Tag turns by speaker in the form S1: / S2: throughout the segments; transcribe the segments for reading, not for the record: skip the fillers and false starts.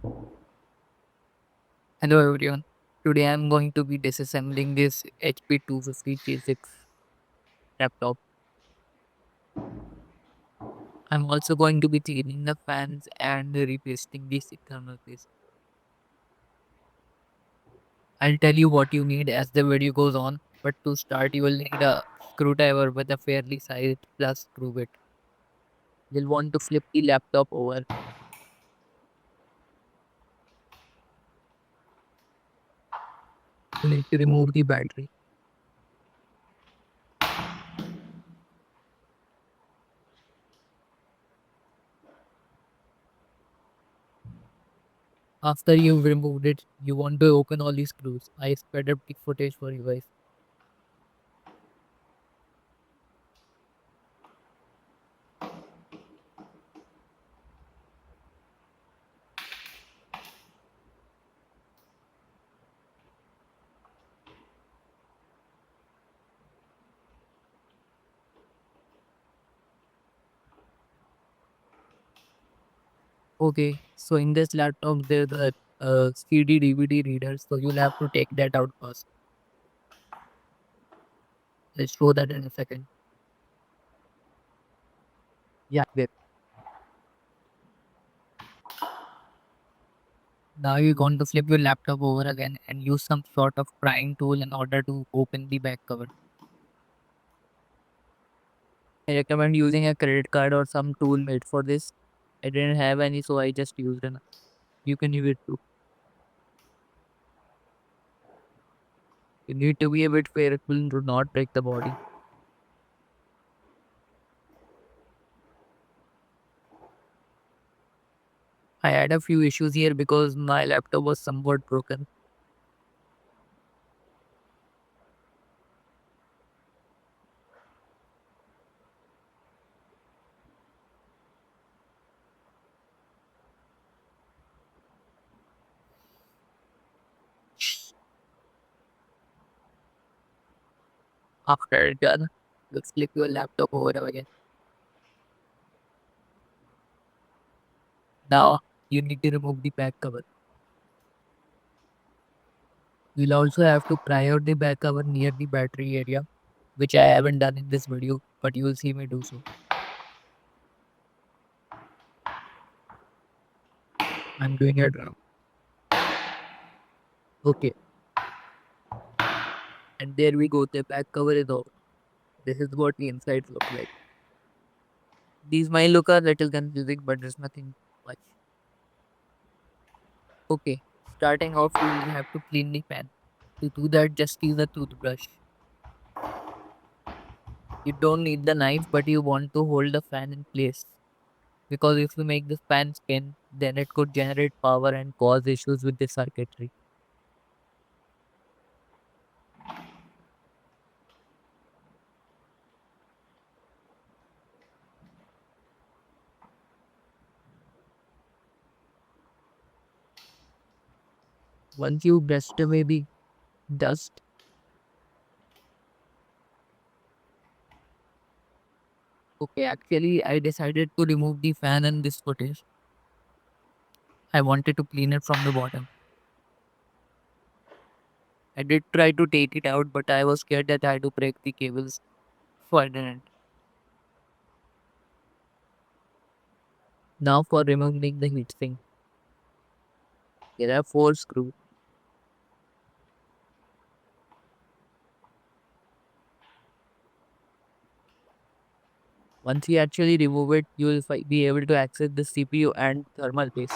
S1: Hello everyone. Today I'm going to be disassembling this HP 250 G6 laptop. I'm also going to be cleaning the fans and replacing the thermal paste. I'll tell you what you need as the video goes on, but to start you will need a screwdriver with a fairly sized plus screw bit. You'll want to flip the laptop over. You need to remove the battery. After you've removed it, you want to open all the screws. I sped up the footage for you guys. Okay, so in this laptop, there's a CD DVD reader, so you'll have to take that out first. Let's show that in a second. Yeah, there. Now you're going to flip your laptop over again and use some sort of prying tool in order to open the back cover. I recommend using a credit card or some tool made for this. I didn't have any, so I just used it. You can use it too. You need to be a bit careful to not break the body. I had a few issues here because my laptop was somewhat broken. After done, let's flip your laptop over again. Now you need to remove the back cover. You'll also have to pry out the back cover near the battery area, which I haven't done in this video, but you will see me do so. I'm doing it now. Okay, and there we go. The back cover is off. This is what the insides look like. These might look a little confusing, but there's nothing much. Okay, starting off, you will have to clean the pan. To do that, just use a toothbrush. You don't need the knife, but you want to hold the fan in place. Because if you make the fan spin, then it could generate power and cause issues with the circuitry. Once you brushed away the dust, okay, actually, I decided to remove the fan and this footage. I wanted to clean it from the bottom. I did try to take it out, but I was scared that I had to break the cables, so I didn't. Now for removing the heatsink. There are four screws. Once you actually remove it, you will be able to access the CPU and thermal paste.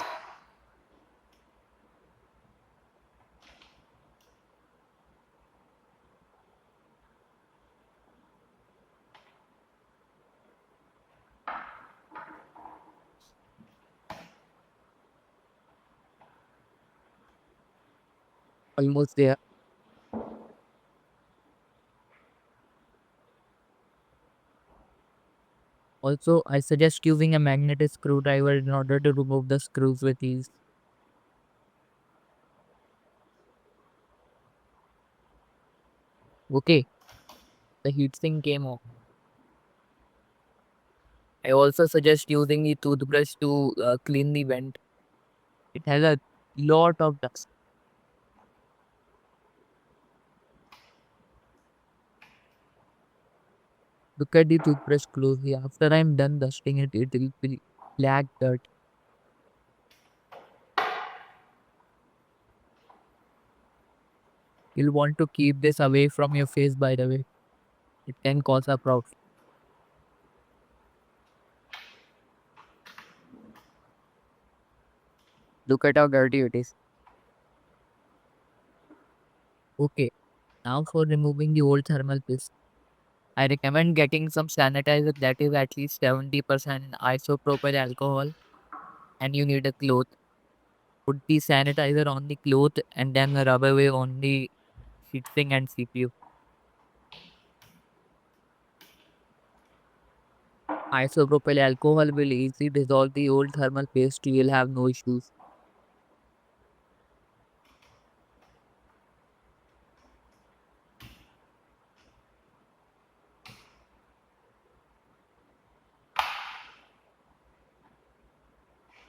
S1: Almost there. Also, I suggest using a magnetic screwdriver in order to remove the screws with ease. Okay, the heatsink came off. I also suggest using the toothbrush to clean the vent. It has a lot of dust. Look at the toothbrush closely. After I'm done dusting it, it will be black dirt. You'll want to keep this away from your face, by the way. It can cause a problem. Look at how dirty it is. Okay, now for removing the old thermal paste. I recommend getting some sanitizer that is at least 70% isopropyl alcohol, and you need a cloth. Put the sanitizer on the cloth and then rub away on the heatsink and CPU. Isopropyl alcohol will easily dissolve the old thermal paste. You will have no issues.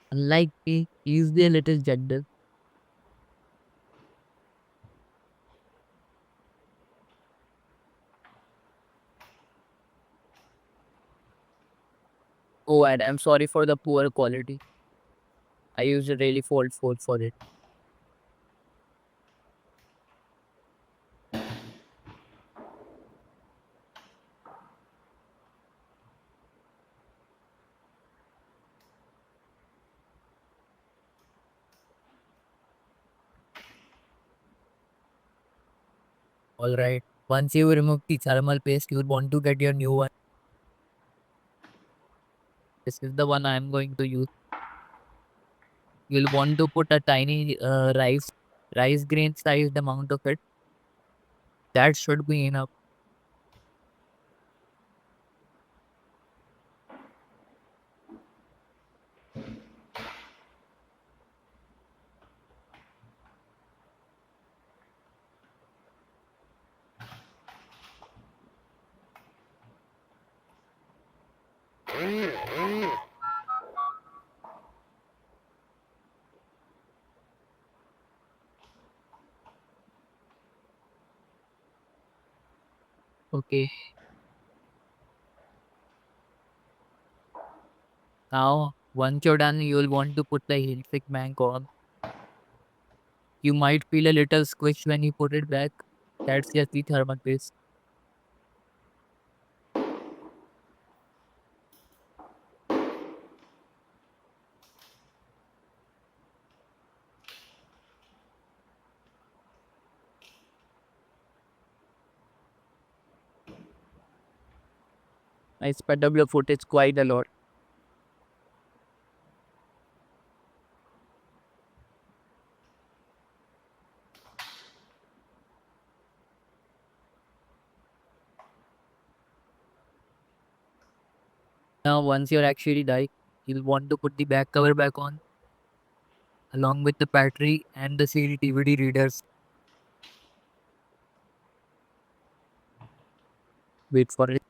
S1: Unlike me, he is a little gentle. Oh, and I'm sorry for the poor quality. I used a really fault phone for it. Alright. Once you remove the thermal paste, you will want to get your new one. This is the one I am going to use. You'll want to put a tiny rice grain sized amount of it. That should be enough. Okay. Now, once you're done, you'll want to put the Hilfic bank on. You might feel a little squish when you put it back. That's just the thermal paste. I sped up the footage quite a lot. Now, once you're actually done, you'll want to put the back cover back on, along with the battery and the sealed DVD readers. Wait for it.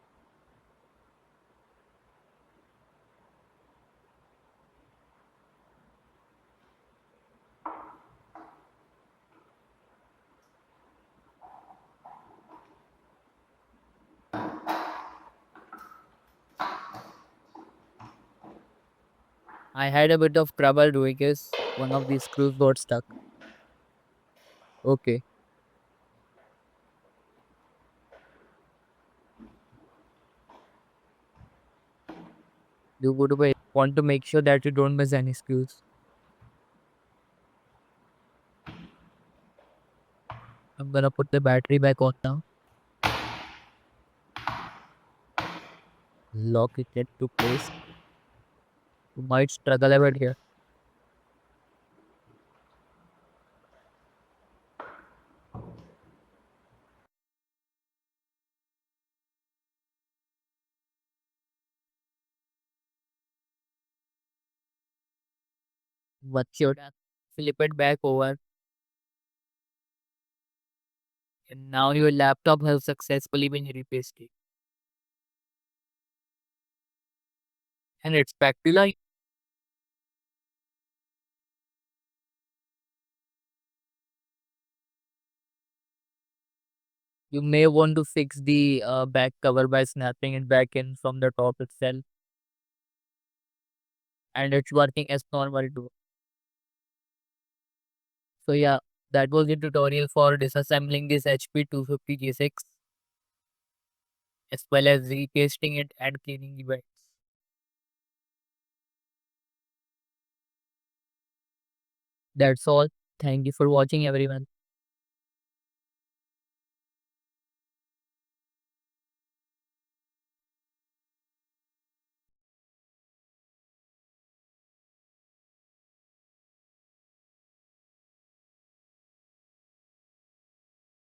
S1: I had a bit of trouble doing this. One of these screws got stuck. Okay. You would want to make sure that you don't miss any screws. I'm gonna put the battery back on now. Lock it into place. You might struggle a bit here. Once you're done, flip it back over, and now your laptop has successfully been repasted. And it's back to life. You may want to fix the back cover by snapping it back in from the top itself, and it's working as normal too. So yeah, that was the tutorial for disassembling this HP 250 G6 as well as repasting it and cleaning the vents. That's all. Thank you for watching everyone.